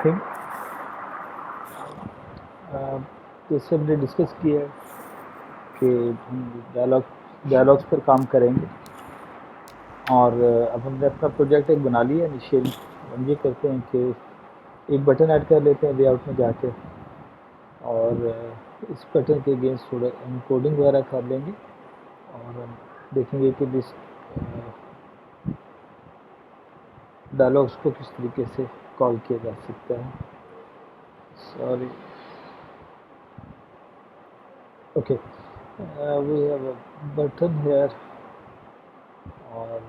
Thing जैसे हमने discuss किया है कि डायलॉग्स पर काम करेंगे और अब हमने अपना प्रोजेक्ट एक बना लिया इनिशियली। हम ये करते हैं कि एक बटन ऐड कर लेते हैं लेआउट में जाके और इस बटन के अगेंस्ट थोड़ा एनकोडिंग वगैरह कर लेंगे और हम देखेंगे कि इस डायलॉग्स को किस तरीके से कॉल किया जा सकता है। Sorry, okay, we have a button here और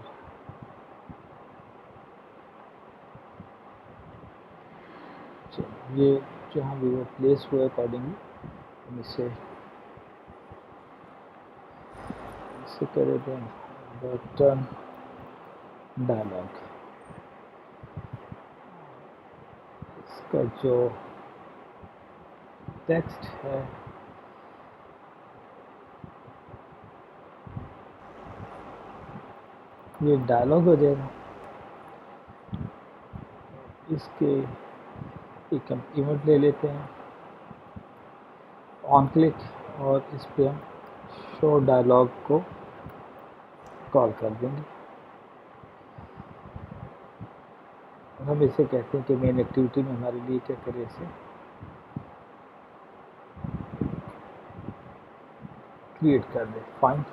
ये जहाँ भी वो प्लेस हुआ अकॉर्डिंगली हम इसे कर देते हैं बटन डायलॉग। इसका जो टेक्स्ट है ये डायलॉग हो जाएगा। इसके एक हम इवेंट ले लेते हैं ऑन क्लिक और इस पे हम शो डायलॉग को कॉल कर देंगे और हम इसे कहते हैं कि मेन एक्टिविटी में हमारे लिए क्या करें, इसे क्रिएट कर दें। Fine,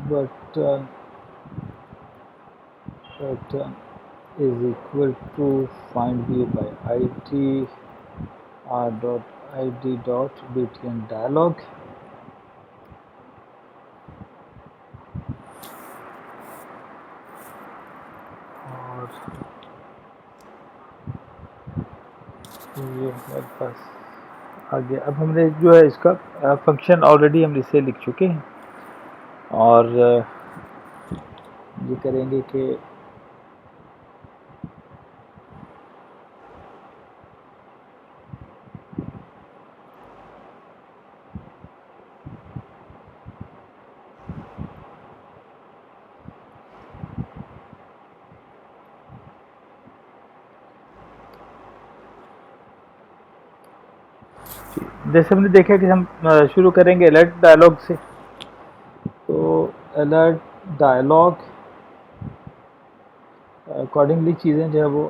button is equal to find view by id r.id dot btn dialog और ये हमारे पास आ गया। अब हमने जो है इसका फंक्शन ऑलरेडी हम इसे लिख चुके हैं और ये करेंगे कि जैसे हमने देखा कि हम शुरू करेंगे अलर्ट डायलॉग से। तो अलर्ट डायलॉग अकॉर्डिंगली चीज़ें जो है वो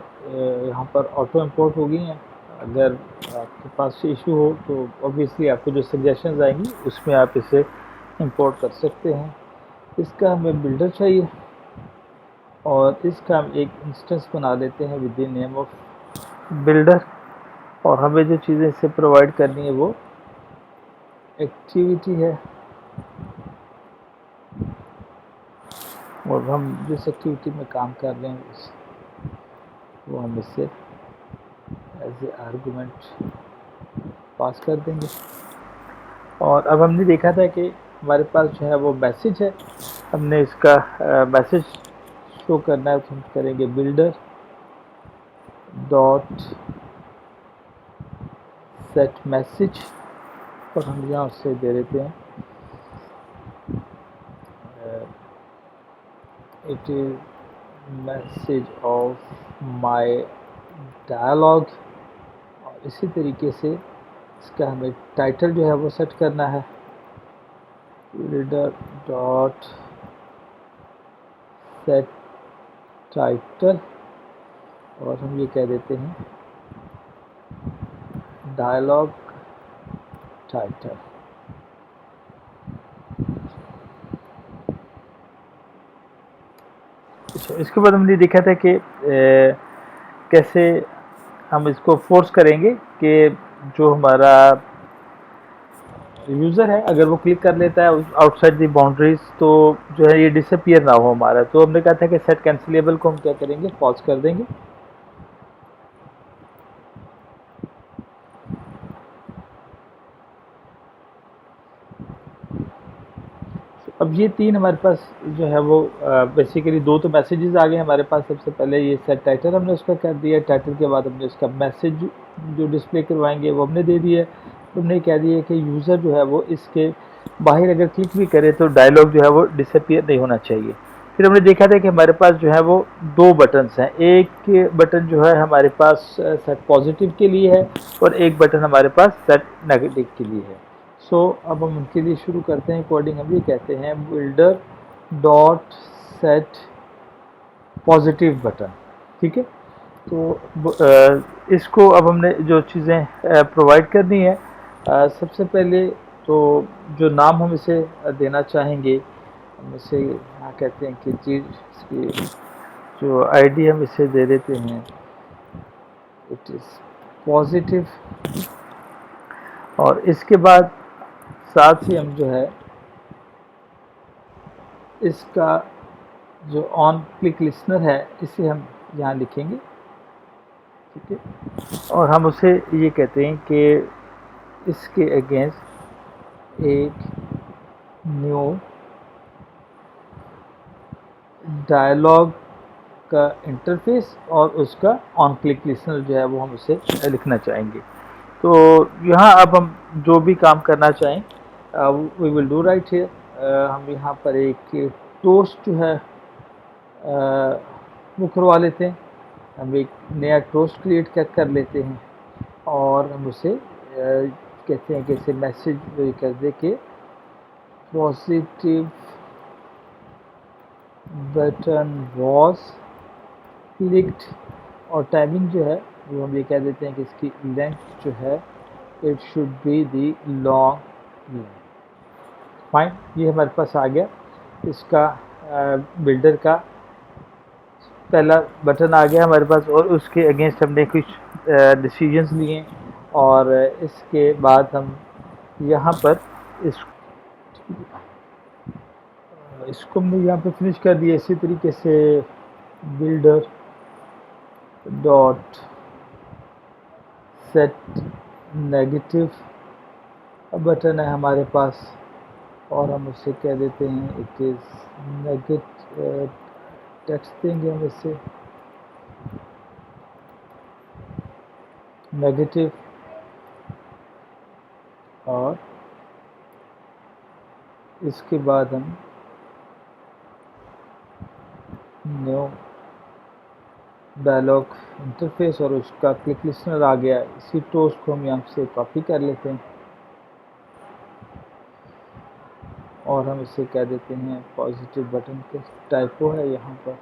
यहाँ पर ऑटो इंपोर्ट हो गई हैं। अगर आपके पास इशू हो तो ऑब्वियसली आपको जो सजेशंस आएंगी उसमें आप इसे इंपोर्ट कर सकते हैं। इसका हमें बिल्डर चाहिए और इसका हम एक इंस्टेंस बना लेते हैं with the name of builder और हमें जो चीज़ें इससे प्रोवाइड करनी है वो एक्टिविटी है और हम जिस एक्टिविटी में काम कर रहे हैं वो हम इससे एज ए आर्गूमेंट पास कर देंगे। और अब हमने देखा था कि हमारे पास जो है वो मैसेज है, हमने इसका मैसेज शो करना है तो हम करेंगे बिल्डर डॉट सेट मैसेज और हम यहाँ उससे दे देते हैं it is message of my dialog और इसी तरीके से इसका हमें टाइटल जो है वो सेट करना है बिल्डर डॉट सेट टाइटल और हम ये कह देते हैं डायलॉग टाइटल। इसके बाद हमने देखा था कि कैसे हम इसको फोर्स करेंगे कि जो हमारा यूज़र है अगर वो क्लिक कर लेता है आउटसाइड दी बाउंड्रीज तो जो है ये डिसअपियर ना हो हमारा। तो हमने कहा था कि सेट कैंसिलेबल को हम क्या करेंगे, पॉज कर देंगे। अब ये तीन हमारे पास जो है वो बेसिकली दो तो मैसेजेस आ गए हमारे पास। सबसे पहले ये सेट टाइटल हमने उसका कर दिया, टाइटल के बाद हमने उसका मैसेज जो डिस्प्ले करवाएंगे वो हमने दे दिया। हमने कह दिया कि यूज़र जो है वो इसके बाहर अगर क्लिक भी करें तो डायलॉग जो है वो डिसअपियर नहीं होना चाहिए। फिर हमने देखा था कि हमारे पास जो है वो दो बटन्स हैं, एक बटन जो है हमारे पास सेट पॉजिटिव के लिए है और एक बटन हमारे पास सेट नेगेटिव के लिए है। अब हम उनके लिए शुरू करते हैं कोडिंग। हम ये कहते हैं builder dot set positive button, ठीक है। इसको अब हमने जो चीज़ें प्रोवाइड करनी है, सबसे पहले तो जो नाम हम इसे देना चाहेंगे, हम इसे यहाँ कहते हैं कि चीज़ इसकी जो आईडी हम इसे दे देते हैं, इट इज़ पॉजिटिव। और इसके बाद साथ ही हम जो है इसका जो ऑन क्लिक लिसनर है इसे हम यहाँ लिखेंगे, ठीक है। और हम उसे ये कहते हैं कि इसके अगेंस्ट एक न्यू डायलॉग का इंटरफेस और उसका ऑन क्लिक लिसनर जो है वो हम उसे लिखना चाहेंगे। तो यहाँ अब हम जो भी काम करना चाहें we will do right here. हम यहाँ पर एक टोस्ट जो है वो करवा लेते हैं। हम एक नया टोस्ट क्रिएट कर लेते हैं और हम उसे कहते हैं कि इसे मैसेज कर दे के पॉजिटिव बटन वॉज क्लिक्ड। और टाइमिंग जो है वो हम ये कह देते हैं कि इसकी लेंथ जो है it should be the long length. Fine, ये हमारे पास आ गया। इसका बिल्डर का पहला बटन आ गया हमारे पास और उसके अगेंस्ट हमने कुछ डिसीजंस लिए और इसके बाद हम यहाँ पर इसको हमने यहाँ पे फिनिश कर दिया। इसी तरीके से builder dot set negative button है हमारे पास और हम उससे कह देते हैं इट इज़ नेगेटिव। टेक्स्ट देंगे हम इससे नेगेटिव और इसके बाद हम न्यू डायलॉग इंटरफेस और उसका क्लिक लिसनर आ गया। इसी टोस्ट को हम यहाँ से कॉपी कर लेते हैं और हम इसे कह देते हैं पॉजिटिव बटन के टाइपो है यहाँ पर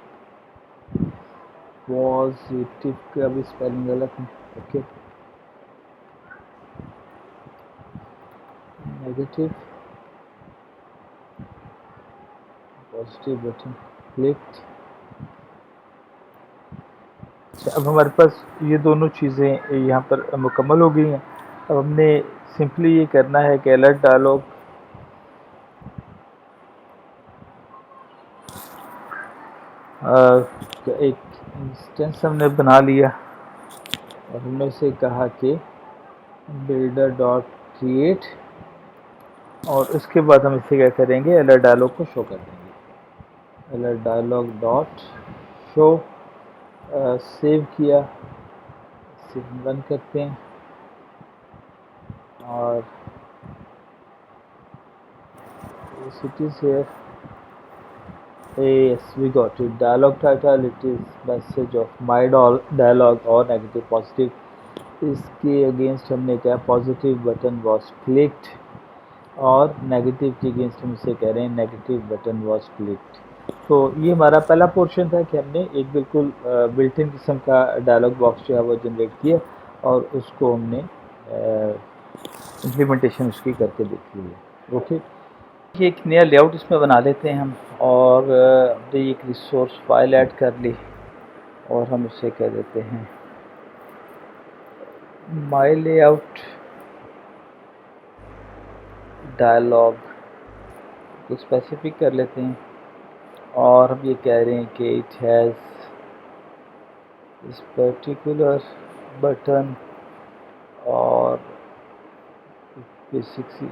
पॉजिटिव का भी स्पेलिंग गलत है, okay. Negative positive button click. अब हमारे पास ये दोनों चीज़ें यहाँ पर मुकम्मल हो गई हैं। अब हमने सिंपली ये करना है कि अलर्ट डायलॉग एक इंस्टेंस हमने बना लिया और हमने उसे कहा कि बिल्डर डॉट क्रिएट और उसके बाद हम इसे क्या करेंगे, अलर्ट डायलॉग को शो कर देंगे। Alert dialog dot show save किया, इसे हम रन करते हैं और it is here. Yes, we got it. Dialog title, it is message of my dialogue or negative positive. इसके अगेंस्ट हमने क्या पॉजिटिव बटन वॉज क्लिक्ड और नेगेटिव के अगेंस्ट हम इसे कह रहे हैं नेगेटिव बटन वॉज क्लिक्ड। तो ये हमारा पहला पोर्शन था कि हमने एक बिल्कुल बिल्ट इन किस्म का डायलॉग बॉक्स जो है वो जनरेट किया और उसको हमने इम्प्लीमेंटेशन उसकी करके देख ली है, ओके। ये एक नया लेआउट इसमें बना लेते हैं हम और हमने एक रिसोर्स फाइल ऐड कर ली और हम उसे कह देते हैं माई लेआउट डायलॉग को स्पेसिफिक कर लेते हैं और हम ये कह रहे हैं कि इट हैज़ इस पर्टिकुलर बटन और बेसिकली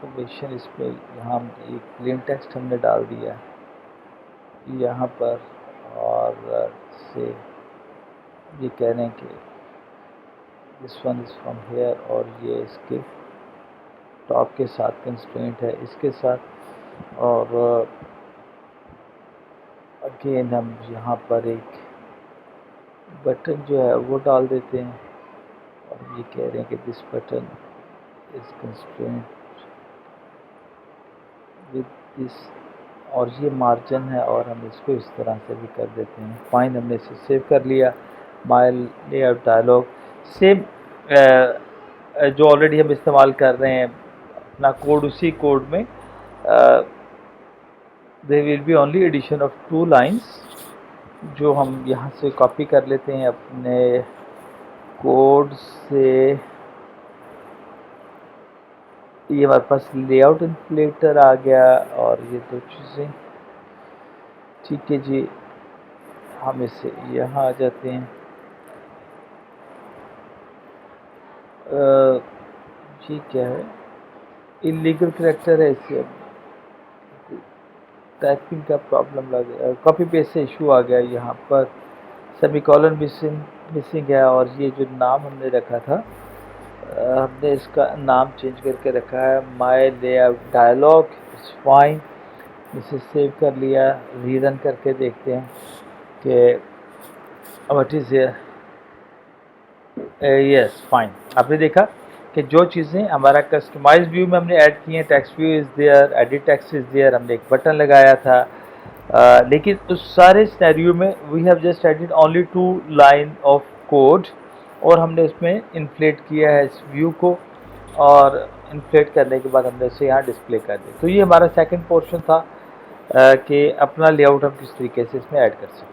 इंफॉर्मेशन इस पर यहाँ एक प्लेन टेक्स्ट हमने डाल दिया यहाँ पर और से ये कह रहे हैं कि this one is from here, और ये इसके टॉप के साथ कंस्ट्रेंट है इसके साथ। और अगेन हम यहाँ पर एक बटन जो है वो डाल देते हैं, और ये कह रहे हैं कि this button is constraint with this, और ये मार्जिन है, और हम इसको इस तरह से भी कर देते हैं। फाइन, हमने इसे सेव कर लिया। माय लेआउट डायलॉग सेम जो ऑलरेडी हम इस्तेमाल कर रहे हैं अपना कोड, उसी कोड में there will be only addition of 2 lines, जो हम यहाँ से कॉपी कर लेते हैं अपने कोड से। ये हमारे पास लेआउट इन्फ्लेटर आ गया, और ये 2 चीज़ें, ठीक है जी। हम इससे यहाँ आ जाते हैं। ये क्या है, इलीगल करेक्टर है, इससे टाइपिंग का प्रॉब्लम लग गया, कॉपी पेस्ट से इशू आ गया। यहाँ पर सेमीकोलन मिसिंग है, और ये जो नाम हमने रखा था हमने इसका नाम चेंज करके रखा है my layout dialog. It's fine, इसे सेव कर लिया। रीरन करके देखते हैं कि व्हाट इज़ यस फाइन। आपने देखा कि जो चीज़ें हमारा कस्टमाइज व्यू में हमने ऐड की हैं, text view is there, edit text is there, हमने एक बटन लगाया था, लेकिन उस सारे सिनेरियो में we have just added only 2 line of code, और हमने इसमें इन्फ्लेट किया है इस व्यू को, और इन्फ्लेट करने के बाद हमने इसे यहाँ डिस्प्ले कर दिया। तो ये हमारा सेकंड पोर्शन था कि अपना लेआउट हम किस तरीके से इसमें ऐड कर सकते हैं।